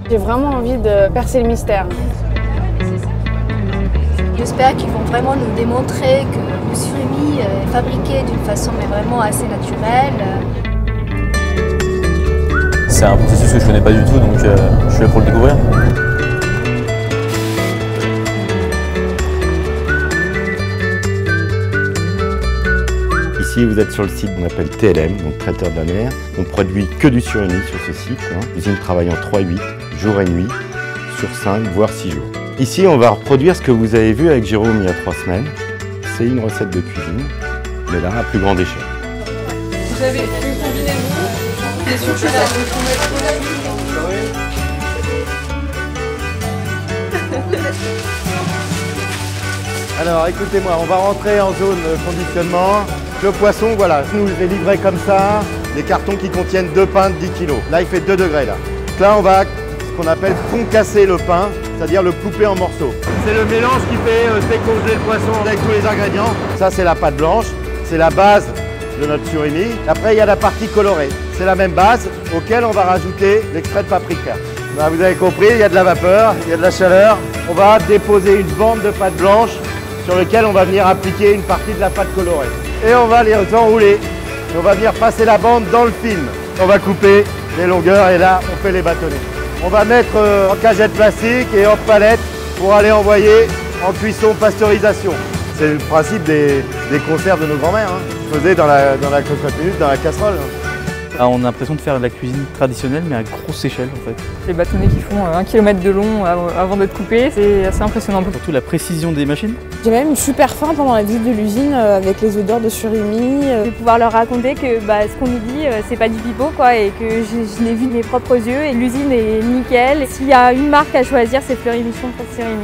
J'ai vraiment envie de percer le mystère. J'espère qu'ils vont vraiment nous démontrer que le surimi est fabriqué d'une façon mais vraiment assez naturelle. C'est un processus que je connais pas du tout, donc je suis là pour le découvrir. Ici, vous êtes sur le site qu'on appelle TLM, donc traiteur de la mer. On produit que du surimi sur ce site. L'usine travaille en 3-8, jour et nuit, sur 5, voire 6 jours. Ici, on va reproduire ce que vous avez vu avec Jérôme il y a 3 semaines. C'est une recette de cuisine, mais là, à plus grande échelle. Vous avez une combinaison des sucres. Alors, écoutez-moi, on va rentrer en zone conditionnement. Le poisson, voilà, nous est livré comme ça, des cartons qui contiennent 2 pains de 10 kg. Là, il fait 2 degrés là. Donc là, on va ce qu'on appelle concasser le pain, c'est-à-dire le couper en morceaux. C'est le mélange qui fait décongeler le poisson avec tous les ingrédients. Ça, c'est la pâte blanche, c'est la base de notre surimi. Après, il y a la partie colorée. C'est la même base auquel on va rajouter l'extrait de paprika. Là, vous avez compris, il y a de la vapeur, il y a de la chaleur. On va déposer une bande de pâte blanche sur laquelle on va venir appliquer une partie de la pâte colorée. Et on va les enrouler. Et on va venir passer la bande dans le film. On va couper les longueurs et là, on fait les bâtonnets. On va mettre en cagette plastique et en palette pour aller envoyer en cuisson pasteurisation. C'est le principe des conserves de nos grands-mères. On faisait dans la cocotte minute, dans la casserole. Ah, on a l'impression de faire de la cuisine traditionnelle, mais à grosse échelle en fait. Les bâtonnets qui font 1 km de long avant d'être coupés, c'est assez impressionnant. Surtout la précision des machines. J'ai même eu super faim pendant la visite de l'usine avec les odeurs de surimi. De pouvoir leur raconter que ce qu'on nous dit, c'est pas du pipeau quoi, et que je l'ai vu de mes propres yeux et l'usine est nickel. S'il y a une marque à choisir, c'est Fleury Michon pour Surimi.